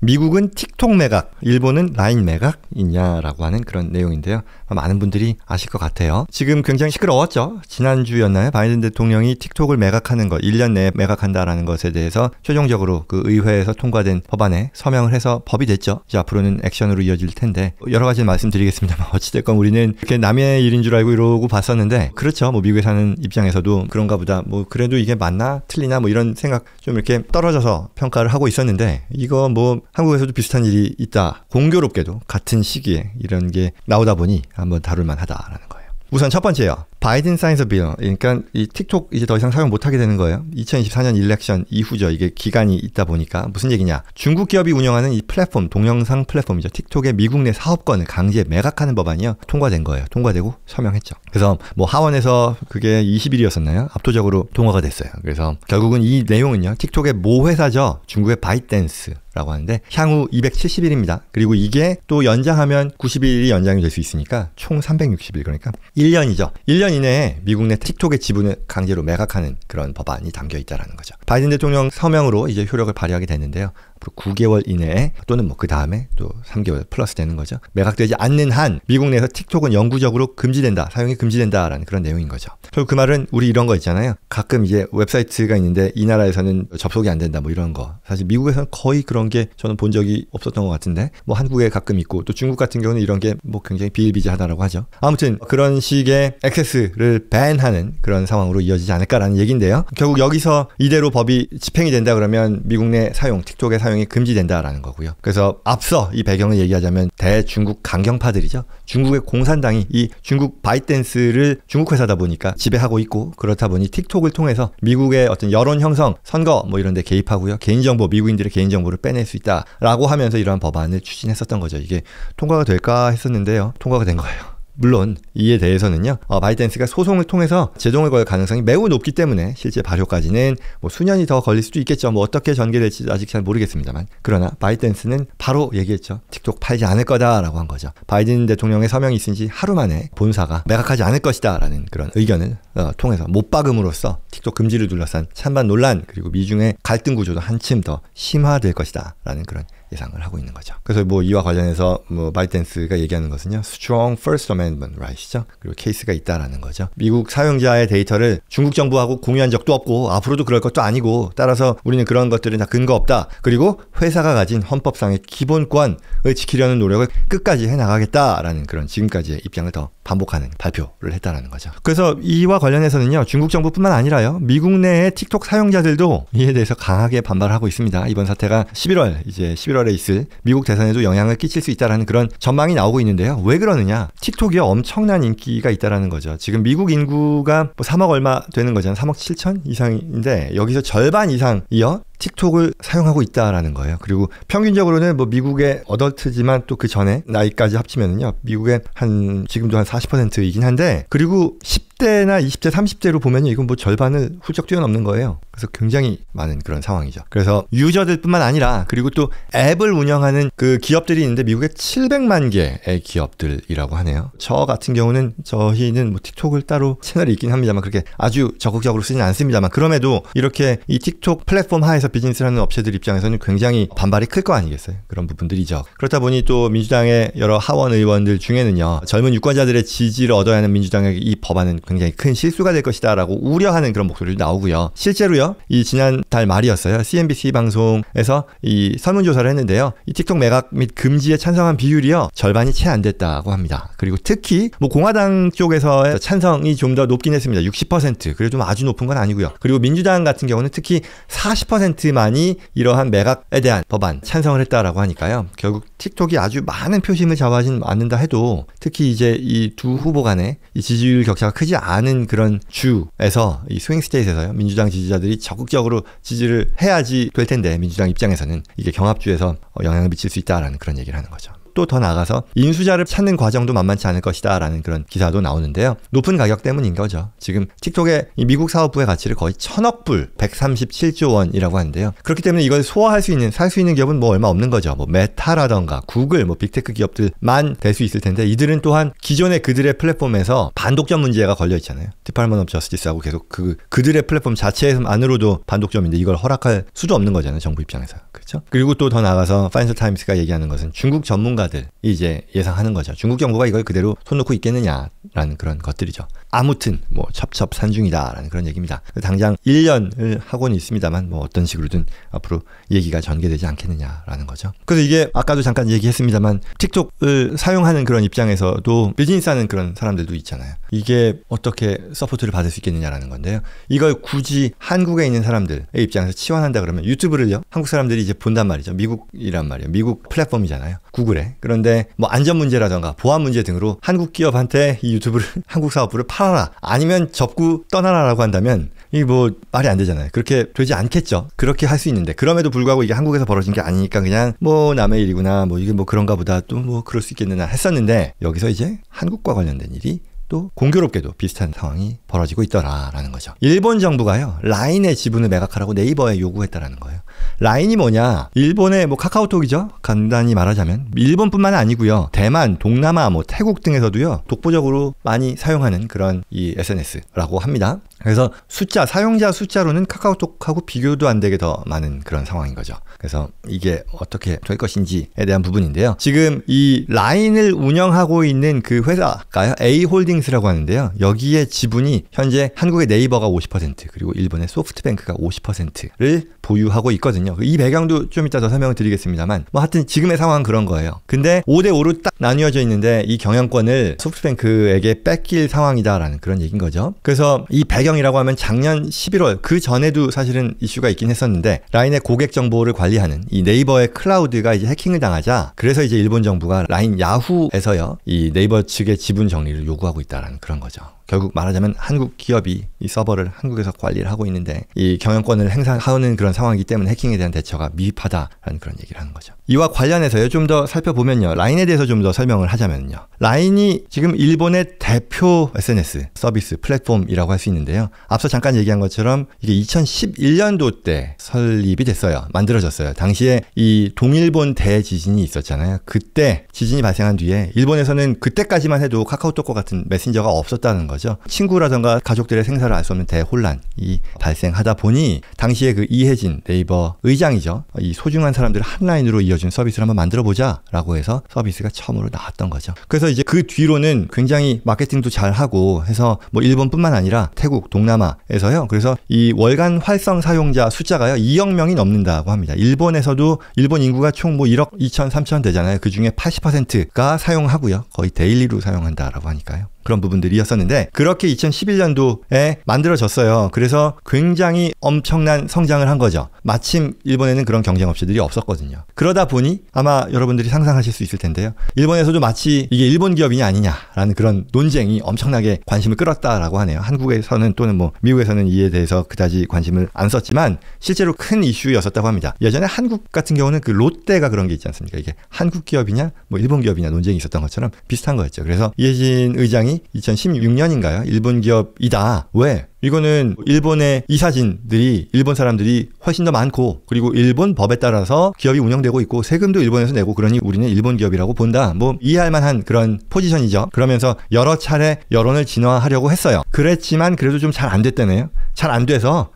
미국은 틱톡 매각, 일본은 라인 매각 있냐라고 하는 그런 내용인데요. 많은 분들이 아실 것 같아요. 지금 굉장히 시끄러웠죠. 지난주였나요? 바이든 대통령이 틱톡을 매각하는 것, 1년 내에 매각한다라는 것에 대해서 최종적으로 그 의회에서 통과된 법안에 서명을 해서 법이 됐죠. 이제 앞으로는 액션으로 이어질 텐데 여러 가지 말씀드리겠습니다만 어찌됐건 우리는 이렇게 남의 일인 줄 알고 이러고 봤었는데 그렇죠. 뭐 미국에 사는 입장에서도 그런가 보다. 뭐 그래도 이게 맞나 틀리나 뭐 이런 생각 좀 이렇게 떨어져서 평가를 하고 있었는데 이거 뭐 한국에서도 비슷한 일이 있다. 공교롭게도 같은 시기에 이런 게 나오다 보니 한번 다룰만 하다라는 거예요. 우선 첫 번째요. 바이든 사인서 빌. 그러니까 이 틱톡 이제 더 이상 사용 못하게 되는 거예요. 2024년 일렉션 이후죠. 이게 기간이 있다 보니까 무슨 얘기냐. 중국 기업이 운영하는 이 플랫폼, 동영상 플랫폼이죠. 틱톡의 미국 내 사업권을 강제 매각하는 법안이요. 통과된 거예요. 통과되고 서명했죠. 그래서 뭐 하원에서 그게 20일이었었나요? 압도적으로 통과가 됐어요. 그래서 결국은 이 내용은요. 틱톡의 모 회사죠. 중국의 바이트댄스. 라고 하는데 향후 270일입니다. 그리고 이게 또 연장하면 90일이 연장이 될 수 있으니까 총 360일 그러니까 1년이죠. 1년 이내에 미국 내 틱톡의 지분을 강제로 매각하는 그런 법안이 담겨 있다라는 거죠. 바이든 대통령 서명으로 이제 효력을 발휘하게 됐는데요. 앞으로 9개월 이내에 또는 뭐 그 다음에 또 3개월 플러스 되는 거죠. 매각되지 않는 한 미국 내에서 틱톡은 영구적으로 금지된다. 사용이 금지된다라는 그런 내용인 거죠. 결국 그 말은 우리 이런 거 있잖아요. 가끔 이제 웹사이트가 있는데 이 나라에서는 접속이 안 된다 뭐 이런 거. 사실 미국에서는 거의 그런 게 저는 본 적이 없었던 것 같은데 뭐 한국에 가끔 있고 또 중국 같은 경우는 이런 게 뭐 굉장히 비일비재하다라고 하죠. 아무튼 그런 식의 액세스를 밴하는 그런 상황으로 이어지지 않을까라는 얘기인데요. 결국 여기서 이대로 법이 집행이 된다 그러면 미국 내 사용, 틱톡의 사용이 금지된다라는 거고요. 그래서 앞서 이 배경을 얘기하자면 대중국 강경파들이죠. 중국의 공산당이 이 중국 바이트댄스를 중국 회사다 보니까 지배하고 있고 그렇다 보니 틱톡을 통해서 미국의 어떤 여론 형성, 선거 뭐 이런 데 개입하고요. 개인정보, 미국인들의 개인정보를 빼낼 수 있다라고 하면서 이러한 법안을 추진했었던 거죠. 이게 통과가 될까 했었는데요. 통과가 된 거예요. 물론 이에 대해서는요. 바이트댄스가 소송을 통해서 제동을 걸 가능성이 매우 높기 때문에 실제 발효까지는 뭐 수년이 더 걸릴 수도 있겠죠. 뭐 어떻게 전개될지 아직 잘 모르겠습니다만 그러나 바이트댄스는 바로 얘기했죠. 틱톡 팔지 않을 거다라고 한 거죠. 바이든 대통령의 서명이 있은 지 하루 만에 본사가 매각하지 않을 것이다 라는 그런 의견을 통해서 못 박음으로써 틱톡 금지를 둘러싼 찬반 논란 그리고 미중의 갈등 구조도 한층 더 심화될 것이다 라는 그런 예상을 하고 있는 거죠. 그래서 뭐 이와 관련해서 뭐 바이트댄스가 얘기하는 것은요. Strong First Amendment right이죠. 그리고 케이스가 있다라는 거죠. 미국 사용자의 데이터를 중국 정부하고 공유한 적도 없고 앞으로도 그럴 것도 아니고 따라서 우리는 그런 것들은 다 근거 없다. 그리고 회사가 가진 헌법상의 기본권을 지키려는 노력을 끝까지 해나가겠다라는 그런 지금까지의 입장을 더 반복하는 발표를 했다라는 거죠. 그래서 이와 관련해서는요. 중국 정부뿐만 아니라요. 미국 내의 틱톡 사용자들도 이에 대해서 강하게 반발하고 있습니다. 이번 사태가 11월에 있을 미국 대선에도 영향을 끼칠 수 있다는 그런 전망이 나오고 있는데요. 왜 그러느냐? 틱톡이 엄청난 인기가 있다는 거죠. 지금 미국 인구가 뭐 3억 얼마 되는 거잖아요. 3억 7천 이상인데 여기서 절반 이상이요. 틱톡을 사용하고 있다라는 거예요. 그리고 평균적으로는 뭐 미국의 어덜트지만 또 그 전에 나이까지 합치면은요. 미국의 지금도 한 40%이긴 한데 그리고 10대나 20대, 30대로 보면요. 이건 뭐 절반을 훌쩍 뛰어넘는 거예요. 그래서 굉장히 많은 그런 상황이죠. 그래서 유저들뿐만 아니라 그리고 또 앱을 운영하는 그 기업들이 있는데 미국에 700만 개의 기업들이라고 하네요. 저 같은 경우는 저희는 뭐 틱톡을 따로 채널이 있긴 합니다만 그렇게 아주 적극적으로 쓰지는 않습니다만 그럼에도 이렇게 이 틱톡 플랫폼 하에서 비즈니스를 하는 업체들 입장에서는 굉장히 반발이 클 거 아니겠어요. 그런 부분들이죠. 그렇다 보니 또 민주당의 여러 하원 의원들 중에는요. 젊은 유권자들의 지지를 얻어야 하는 민주당의 이 법안은 굉장히 큰 실수가 될 것이다 라고 우려하는 그런 목소리도 나오고요. 실제로요. 이 지난달 말이었어요. CNBC 방송에서 이 설문조사를 했는데요. 이 틱톡 매각 및 금지에 찬성한 비율이요. 절반이 채 안 됐다고 합니다. 그리고 특히 뭐 공화당 쪽에서의 찬성이 좀 더 높긴 했습니다. 60%. 그래도 좀 아주 높은 건 아니고요. 그리고 민주당 같은 경우는 특히 40%만이 이러한 매각에 대한 법안 찬성을 했다라고 하니까요. 결국 틱톡이 아주 많은 표심을 잡아진 않는다 해도 특히 이제 이 두 후보 간의 이 지지율 격차가 크지 않은 그런 주에서 이 스윙 스테이트에서요. 민주당 지지자들이 적극적으로 지지를 해야지 될 텐데 민주당 입장에서는 이게 경합주에서 영향을 미칠 수 있다라는 그런 얘기를 하는 거죠. 또 더 나가서 인수자를 찾는 과정도 만만치 않을 것이다 라는 그런 기사도 나오는데요. 높은 가격 때문인 거죠. 지금 틱톡의 이 미국 사업부의 가치를 거의 1000억 불, 137조 원이라고 하는데요. 그렇기 때문에 이걸 소화할 수 있는, 살 수 있는 기업은 뭐 얼마 없는 거죠. 뭐 메타라던가 구글, 뭐 빅테크 기업들만 될 수 있을 텐데, 이들은 또한 기존의 그들의 플랫폼에서 반독점 문제가 걸려 있잖아요. 디파트먼트 오브 저스티스하고 계속 그들의 플랫폼 자체만으로도 반독점인데 이걸 허락할 수도 없는 거잖아요, 정부 입장에서. 그렇죠? 그리고 또 더 나가서 파이낸셜 타임스가 얘기하는 것은 중국 전문가들이 이제 예상하는 거죠. 중국 정부가 이걸 그대로 손 놓고 있겠느냐라는 그런 것들이죠. 아무튼 뭐 첩첩산중이다라는 그런 얘기입니다. 당장 1년을 하고는 있습니다만 뭐 어떤 식으로든 앞으로 얘기가 전개되지 않겠느냐라는 거죠. 그래서 이게 아까도 잠깐 얘기했습니다만 틱톡을 사용하는 그런 입장에서도 비즈니스하는 그런 사람들도 있잖아요. 이게 어떻게 서포트를 받을 수 있겠느냐라는 건데요. 이걸 굳이 한국에 있는 사람들의 입장에서 치환한다 그러면 유튜브를요, 한국 사람들이 이제 본단 말이죠. 미국이란 말이에요. 미국 플랫폼이잖아요, 구글에. 그런데 뭐 안전 문제라던가 보안 문제 등으로 한국 기업한테 이 유튜브를 한국 사업부를 팔아라, 아니면 접고 떠나라라고 한다면 이 뭐 말이 안 되잖아요. 그렇게 되지 않겠죠. 그렇게 할 수 있는데, 그럼에도 불구하고 이게 한국에서 벌어진 게 아니니까 그냥 뭐 남의 일이구나, 뭐 이게 뭐 그런가 보다, 또 뭐 그럴 수 있겠느냐 했었는데, 여기서 이제 한국과 관련된 일이 또 공교롭게도 비슷한 상황이 벌어지고 있더라라는 거죠. 일본 정부가요, 라인의 지분을 매각하라고 네이버에 요구했다라는 거예요. 라인이 뭐냐? 일본의 뭐 카카오톡이죠. 간단히 말하자면 일본뿐만 아니고요, 대만, 동남아, 뭐 태국 등에서도요 독보적으로 많이 사용하는 그런 이 SNS라고 합니다. 그래서 사용자 숫자로는 카카오톡하고 비교도 안 되게 더 많은 그런 상황인 거죠. 그래서 이게 어떻게 될 것인지에 대한 부분인데요. 지금 이 라인을 운영하고 있는 그 회사가요, A홀딩스라고 하는데요. 여기에 지분이 현재 한국의 네이버가 50%, 그리고 일본의 소프트뱅크가 50%를 보유하고 있거든요. 이 배경도 좀 이따 더 설명을 드리겠습니다만, 뭐 하여튼 지금의 상황은 그런 거예요. 근데 5대5로 딱 나뉘어져 있는데 이 경영권을 소프트뱅크에게 뺏길 상황이다라는 그런 얘기인 거죠. 그래서 이 배경이라고 하면 작년 11월, 그 전에도 사실은 이슈가 있긴 했었는데, 라인의 고객 정보를 관리하는 이 네이버의 클라우드가 이제 해킹을 당하자, 그래서 이제 일본 정부가 라인 야후에서요, 이 네이버 측의 지분 정리를 요구하고 있다라는 그런 거죠. 결국 말하자면 한국 기업이 이 서버를 한국에서 관리를 하고 있는데 이 경영권을 행사하는 그런 상황이기 때문에 해킹에 대한 대처가 미흡하다라는 그런 얘기를 하는 거죠. 이와 관련해서요, 좀 더 살펴보면요, 라인에 대해서 좀 더 설명을 하자면요, 라인이 지금 일본의 대표 SNS 서비스 플랫폼이라고 할 수 있는데요. 앞서 잠깐 얘기한 것처럼 이게 2011년도 때 설립이 됐어요. 만들어졌어요. 당시에 이 동일본 대지진이 있었잖아요. 그때 지진이 발생한 뒤에 일본에서는 그때까지만 해도 카카오톡과 같은 메신저가 없었다는 거죠. 친구라던가 가족들의 생사를 알 수 없는 대혼란이 발생하다 보니 당시에 그 이혜진 네이버 의장이죠, 이 소중한 사람들을 한 라인으로 이어준 서비스를 한번 만들어보자 라고 해서 서비스가 처음으로 나왔던 거죠. 그래서 이제 그 뒤로는 굉장히 마케팅도 잘 하고 해서 뭐 일본뿐만 아니라 태국, 동남아에서요, 그래서 이 월간 활성 사용자 숫자가요 2억 명이 넘는다고 합니다. 일본에서도 일본 인구가 총 뭐 1억 2천 3천 되잖아요. 그 중에 80%가 사용하고요, 거의 데일리로 사용한다라고 하니까요. 그런 부분들이었었는데, 그렇게 2011년도에 만들어졌어요. 그래서 굉장히 엄청난 성장을 한 거죠. 마침 일본에는 그런 경쟁 업체들이 없었거든요. 그러다 보니 아마 여러분들이 상상하실 수 있을 텐데요, 일본에서도 마치 이게 일본 기업이냐 아니냐라는 그런 논쟁이 엄청나게 관심을 끌었다라고 하네요. 한국에서는 또는 뭐 미국에서는 이에 대해서 그다지 관심을 안 썼지만 실제로 큰 이슈였었다고 합니다. 예전에 한국 같은 경우는 그 롯데가 그런 게 있지 않습니까? 이게 한국 기업이냐 뭐 일본 기업이냐 논쟁이 있었던 것처럼 비슷한 거였죠. 그래서 이혜진 의장이 2016년인가요? 일본 기업이다. 왜? 이거는 일본의 이사진들이, 일본 사람들이 훨씬 더 많고, 그리고 일본 법에 따라서 기업이 운영되고 있고 세금도 일본에서 내고, 그러니 우리는 일본 기업이라고 본다. 뭐 이해할 만한 그런 포지션이죠. 그러면서 여러 차례 여론을 진화하려고 했어요. 그랬지만 그래도 좀 잘 안 됐다네요. 잘 안 돼서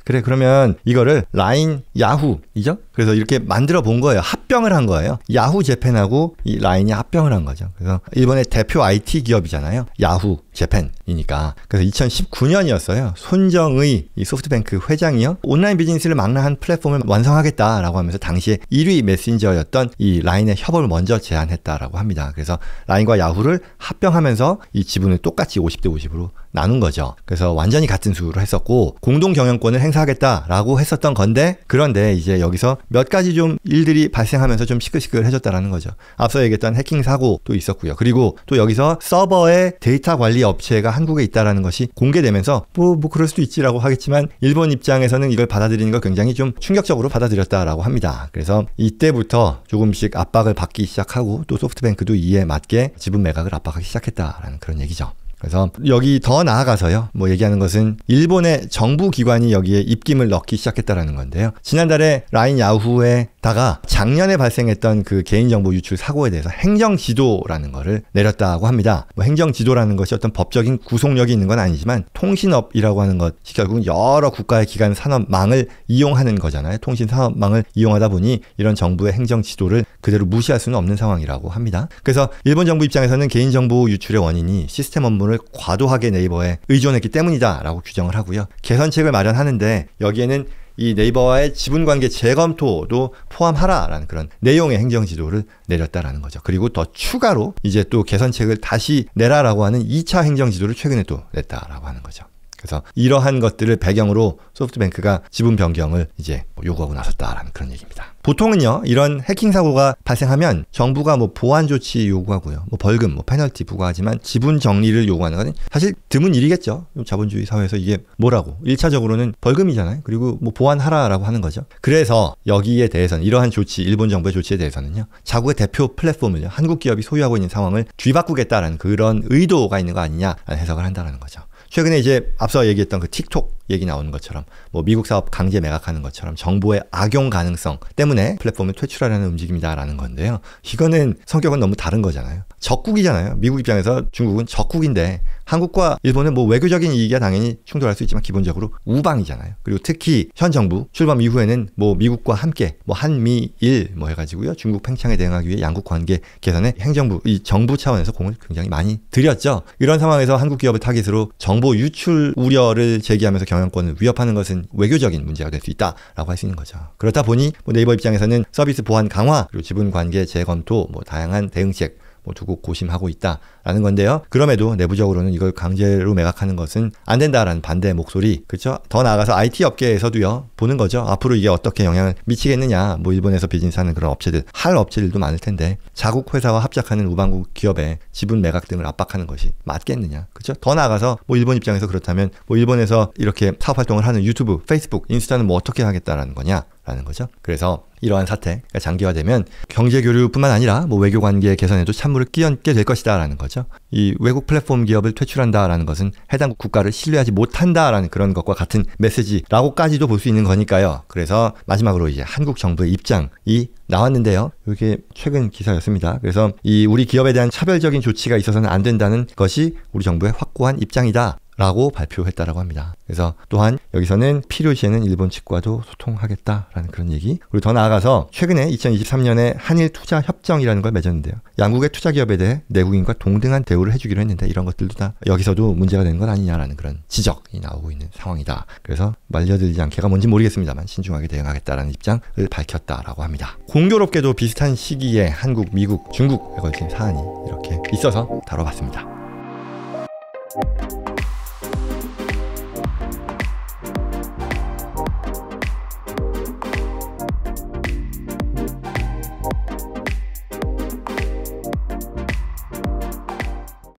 그래, 그러면 이거를 라인 야후이죠? 그래서 이렇게 만들어 본 거예요. 합병을 한 거예요. 야후 재팬하고 이 라인이 합병을 한 거죠. 그래서 일본의 대표 IT 기업이잖아요. 야후 재팬이니까. 그래서 2019년이었어요. 손정의 이 소프트뱅크 회장이요, 온라인 비즈니스를 망라한 플랫폼을 완성하겠다라고 하면서 당시에 1위 메신저였던 이 라인의 협업을 먼저 제안했다라고 합니다. 그래서 라인과 야후를 합병하면서 이 지분을 똑같이 50대 50으로 나눈 거죠. 그래서 완전히 같은 수로 했었고, 공동 경영권을 행사하겠다라고 했었던 건데, 그런데 이제 여기서 몇 가지 좀 일들이 발생하면서 좀 시끌시끌해졌다라는 거죠. 앞서 얘기했던 해킹 사고도 있었고요. 그리고 또 여기서 서버의 데이터 관리 업체가 한국에 있다라는 것이 공개되면서 뭐 그럴 수도 있지라고 하겠지만 일본 입장에서는 이걸 받아들이는 걸 굉장히 좀 충격적으로 받아들였다라고 합니다. 그래서 이때부터 조금씩 압박을 받기 시작하고 또 소프트뱅크도 이에 맞게 지분 매각을 압박하기 시작했다라는 그런 얘기죠. 그래서 여기 더 나아가서요, 뭐 얘기하는 것은 일본의 정부 기관이 여기에 입김을 넣기 시작했다라는 건데요. 지난달에 라인 야후에다가 작년에 발생했던 그 개인정보 유출 사고에 대해서 행정지도라는 거를 내렸다고 합니다. 뭐 행정지도라는 것이 어떤 법적인 구속력이 있는 건 아니지만 통신업이라고 하는 것이 결국은 여러 국가의 기관 산업망을 이용하는 거잖아요. 통신 산업망을 이용하다 보니 이런 정부의 행정지도를 그대로 무시할 수는 없는 상황이라고 합니다. 그래서 일본 정부 입장에서는 개인정보 유출의 원인이 시스템 업무를 과도하게 네이버에 의존했기 때문이다라고 규정을 하고요. 개선책을 마련하는데 여기에는 이 네이버와의 지분관계 재검토도 포함하라라는 그런 내용의 행정지도를 내렸다라는 거죠. 그리고 더 추가로 이제 또 개선책을 다시 내라라고 하는 2차 행정지도를 최근에 또 냈다라고 하는 거죠. 그래서 이러한 것들을 배경으로 소프트뱅크가 지분 변경을 이제 요구하고 나섰다라는 그런 얘기입니다. 보통은요, 이런 해킹 사고가 발생하면 정부가 뭐 보안 조치 요구하고요, 뭐 벌금, 뭐 페널티 부과하지만 지분 정리를 요구하는 건 사실 드문 일이겠죠. 자본주의 사회에서 이게 뭐라고? 1차적으로는 벌금이잖아요. 그리고 뭐 보완하라라고 하는 거죠. 그래서 여기에 대해서는 이러한 조치, 일본 정부의 조치에 대해서는요, 자국의 대표 플랫폼을요, 한국 기업이 소유하고 있는 상황을 뒤바꾸겠다라는 그런 의도가 있는 거 아니냐라는 해석을 한다는 거죠. 최근에 이제 앞서 얘기했던 그 틱톡 얘기 나오는 것처럼 뭐 미국 사업 강제 매각하는 것처럼 정보의 악용 가능성 때문에 플랫폼을 퇴출하려는 움직임이다라는 건데요. 이거는 성격은 너무 다른 거잖아요. 적국이잖아요. 미국 입장에서 중국은 적국인데 한국과 일본은 뭐 외교적인 이익이야 당연히 충돌할 수 있지만 기본적으로 우방이잖아요. 그리고 특히 현 정부 출범 이후에는 뭐 미국과 함께 뭐 한미일 뭐 해가지고요, 중국 팽창에 대응하기 위해 양국 관계 개선에 행정부, 이 정부 차원에서 공을 굉장히 많이 들였죠. 이런 상황에서 한국 기업을 타깃으로 정보 유출 우려를 제기하면서 경영권을 위협하는 것은 외교적인 문제가 될 수 있다라고 할 수 있는 거죠. 그렇다 보니 뭐 네이버 입장에서는 서비스 보안 강화, 그리고 지분 관계 재검토, 뭐 다양한 대응책 두고 고심하고 있다라는 건데요. 그럼에도 내부적으로는 이걸 강제로 매각하는 것은 안 된다라는 반대 목소리, 그렇죠? 더 나아가서 IT 업계에서도요, 보는 거죠. 앞으로 이게 어떻게 영향을 미치겠느냐. 뭐 일본에서 비즈니스하는 그런 업체들, 할 업체들도 많을 텐데 자국 회사와 합작하는 우방국 기업의 지분 매각 등을 압박하는 것이 맞겠느냐, 그렇죠? 더 나아가서 뭐 일본 입장에서 그렇다면 뭐 일본에서 이렇게 사업 활동을 하는 유튜브, 페이스북, 인스타는 뭐 어떻게 하겠다라는 거냐? 라는 거죠. 그래서 이러한 사태가 장기화되면 경제 교류뿐만 아니라 뭐 외교 관계 개선에도 찬물을 끼얹게 될 것이다라는 거죠. 이 외국 플랫폼 기업을 퇴출한다라는 것은 해당 국가를 신뢰하지 못한다라는 그런 것과 같은 메시지라고까지도 볼 수 있는 거니까요. 그래서 마지막으로 이제 한국 정부의 입장이 나왔는데요. 이게 최근 기사였습니다. 그래서 이 우리 기업에 대한 차별적인 조치가 있어서는 안 된다는 것이 우리 정부의 확고한 입장이다 라고 발표했다라고 합니다. 그래서 또한 여기서는 필요시에는 일본 측과도 소통하겠다라는 그런 얘기. 그리고 더 나아가서 최근에 2023년에 한일 투자 협정이라는 걸 맺었는데요. 양국의 투자 기업에 대해 내국인과 동등한 대우를 해주기로 했는데 이런 것들도 다 여기서도 문제가 되는 건 아니냐라는 그런 지적이 나오고 있는 상황이다. 그래서 말려들지 않게가 뭔지 모르겠습니다만 신중하게 대응하겠다라는 입장을 밝혔다라고 합니다. 공교롭게도 비슷한 시기에 한국, 미국, 중국에 걸친 사안이 이렇게 있어서 다뤄봤습니다.